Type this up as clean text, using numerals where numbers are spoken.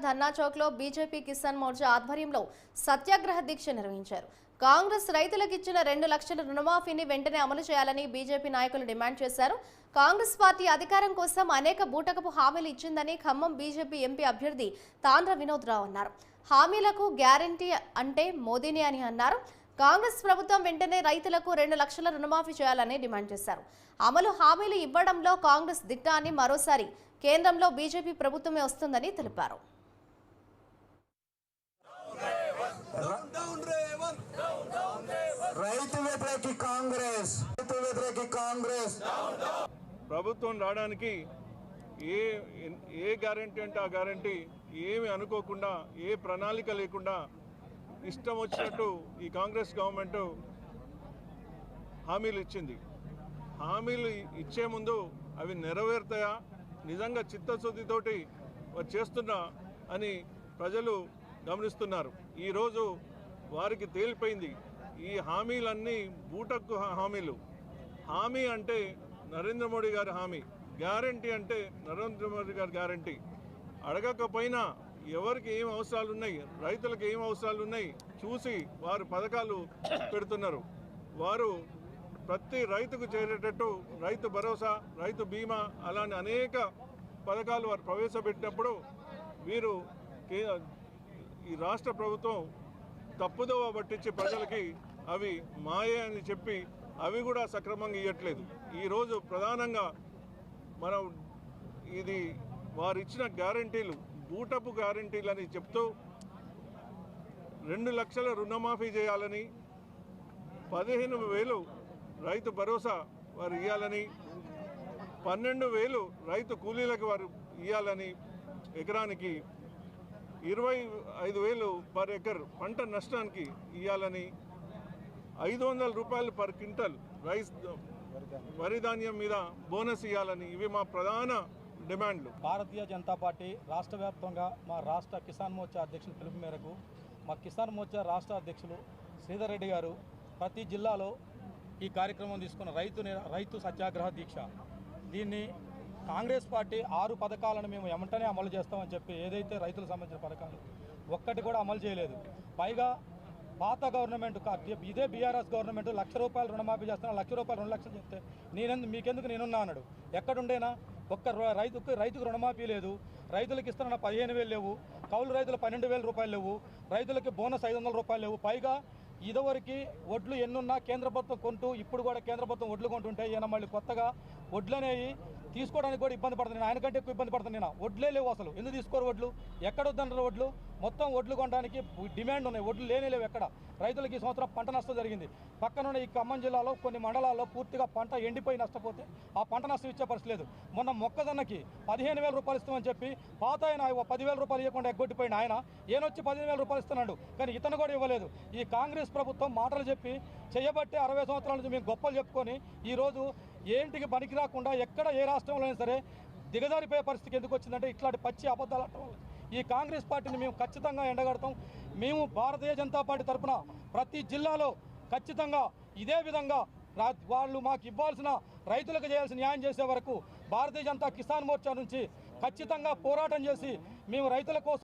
ధర్నా చౌక్లో BJP Kisan Morcha ఆధ్వర్యంలో సత్యాగ్రహ దీక్ష నిర్వహించారు. కాంగ్రెస్ రైతులకు ఇచ్చిన 2 లక్షల రుణమాఫీని వెంటనే అమలు చేయాలని బీజేపీ నాయకులు డిమాండ్ చేశారు. కాంగ్రెస్ పార్టీ అధికారం కోసం అనేక బూటకపు హామీలు ఇచ్చిందని ఖమ్మం బీజేపీ ఎంపీ అభ్యర్థి తాండ్ర వినోద్ రావు అన్నారు. హామీలకు గ్యారంటీ అంటే మోదీని అని అన్నారు. కాంగ్రెస్ ప్రభుత్వం వెంటనే రైతులకు 2 లక్షల రుణమాఫీ చేయాలని డిమాండ్ చేశారు. అమలు హామీలు ఇవ్వడంలో కాంగ్రెస్ దిట్ట అని, మరోసారి కేంద్రంలో బీజేపీ ప్రభుత్వమే వస్తుందని తెలిపారు. ప్రభుత్వం రావడానికి ఏ గ్యారంటీ అంటే ఆ గ్యారంటీ ఏమి అనుకోకుండా, ఏ ప్రణాళిక లేకుండా ఇష్టం వచ్చినట్టు ఈ కాంగ్రెస్ గవర్నమెంట్ హామీలు ఇచ్చింది. హామీలు ఇచ్చే ముందు అవి నెరవేరుతాయా, నిజంగా చిత్తశుద్ధితోటి చేస్తున్నా అని ప్రజలు గమనిస్తున్నారు. ఈరోజు వారికి తేలిపోయింది ఈ హామీలన్నీ బూటక్కు హామీలు. హామీ అంటే నరేంద్ర మోడీ గారి హామీ, గ్యారంటీ అంటే నరేంద్ర మోడీ గారి గ్యారంటీ. అడగకపోయినా ఎవరికి ఏం అవసరాలు ఉన్నాయి, రైతులకు ఏం అవసరాలు ఉన్నాయి చూసి వారు పథకాలు పెడుతున్నారు. వారు ప్రతి రైతుకు చేరేటట్టు రైతు భరోసా, రైతు బీమా అలానే అనేక పథకాలు వారు ప్రవేశపెట్టినప్పుడు వీరు ఈ రాష్ట్ర ప్రభుత్వం తప్పుదోవ పట్టించి ప్రజలకి అవి మాయే అని చెప్పి అవి కూడా సక్రమంగా ఇవ్వట్లేదు. ఈరోజు ప్రధానంగా మనం ఇది వారు ఇచ్చిన గ్యారంటీలు బూటపు గ్యారంటీలని చెప్తూ 2 లక్షల రుణమాఫీ చేయాలని, 15,000 రైతు భరోసా వారు ఇవ్వాలని, 12,000 రైతు కూలీలకు వారు ఇవ్వాలని, ఎకరానికి 25,000 పర్ ఎకర్ పంట నష్టానికి ఇవ్వాలని, 500 రూపాయలు పర్ క్వింటల్ రైస్ వరి ధాన్యం మీద బోనస్ ఇవ్వాలని, ఇవి మా ప్రధాన డిమాండ్లు. భారతీయ జనతా పార్టీ రాష్ట్ర వ్యాప్తంగా మా రాష్ట్ర కిసాన్ మోర్చా అధ్యక్షుల పిలుపు మేరకు మా కిసాన్ మోర్చా రాష్ట్ర అధ్యక్షులు శ్రీధర్ రెడ్డి గారు ప్రతి జిల్లాలో ఈ కార్యక్రమం తీసుకున్న రైతు సత్యాగ్రహ దీక్ష. దీన్ని కాంగ్రెస్ పార్టీ 6 పథకాలను మేము వెంటనే అమలు చేస్తామని చెప్పి ఏదైతే రైతులకు సంబంధించిన పథకాలు ఒక్కటి కూడా అమలు చేయలేదు. పైగా పాత గవర్నమెంట్ ఇదే బీఆర్ఎస్ గవర్నమెంట్ ₹1,00,000 రుణమాఫీ చేస్తున్నా, ₹1,00,000 2 లక్షలు చెప్తే మీకెందుకు నేనున్నా అన్నాడు. ఎక్కడుండేనా ఒక్క రైతుకు రుణమాఫీ లేదు, రైతులకు ఇస్తున్న 15,000 లేవు, కౌలు రైతులు 12,000 రూపాయలు లేవు, రైతులకి బోనస్ 500 రూపాయలు లేవు. పైగా ఇదివరకు వడ్లు ఎన్నున్నా కేంద్ర ప్రభుత్వం కొంటూ ఇప్పుడు కూడా కేంద్ర ప్రభుత్వం వడ్లు కొంటుంటే ఈయన మళ్ళీ కొత్తగా వడ్లు అనేవి తీసుకోవడానికి కూడా ఇబ్బంది పడుతుంది. ఆయన కంటే ఎక్కువ ఇబ్బంది పడుతుంది. వడ్లే లేవు, అసలు ఎందుకు తీసుకోరు వడ్లు, ఎక్కడ వద్దన్నారు వడ్లు, మొత్తం వడ్లు కొనడానికి డిమాండ్ ఉన్నాయి, వడ్లు లేవు ఎక్కడ. రైతులకి ఈ సంవత్సరం పంట నష్టం జరిగింది. పక్కనున్న ఈ ఖమ్మం జిల్లాలో కొన్ని మండలాల్లో పూర్తిగా పంట ఎండిపోయి నష్టపోతే ఆ పంట నష్టం ఇచ్చే పరిస్థితి లేదు. మొన్న మొక్కజొన్నకి 15,000 రూపాయలు ఇస్తామని చెప్పి పాత ఆయన 10,000 రూపాయలు ఇవ్వకుండా ఎగ్గొట్టిపోయిన ఆయన ఈయనొచ్చి 15,000 రూపాయలు ఇస్తున్నాడు, కానీ ఇతను కూడా ఇవ్వలేదు. ఈ కాంగ్రెస్ ప్రభుత్వం మాటలు చెప్పి చేయబట్టి 60 సంవత్సరాల నుంచి మేము గొప్పలు చెప్పుకొని ఈరోజు ఏంటికి పనికి రాకుండా ఎక్కడ ఏ రాష్ట్రంలో అయినా సరే దిగజారిపోయే పరిస్థితికి ఎందుకు వచ్చిందంటే ఇట్లాంటి పచ్చి అబద్ధాలు అంటాం. ఈ కాంగ్రెస్ పార్టీని మేము ఖచ్చితంగా ఎండగడతాం. మేము భారతీయ జనతా పార్టీ తరఫున ప్రతి జిల్లాలో ఖచ్చితంగా ఇదే విధంగా వాళ్ళు మాకు ఇవ్వాల్సిన రైతులకు చేయాల్సిన న్యాయం చేసే వరకు భారతీయ జనతా కిసాన్ మోర్చా నుంచి ఖచ్చితంగా పోరాటం చేసి మేము రైతుల కోసం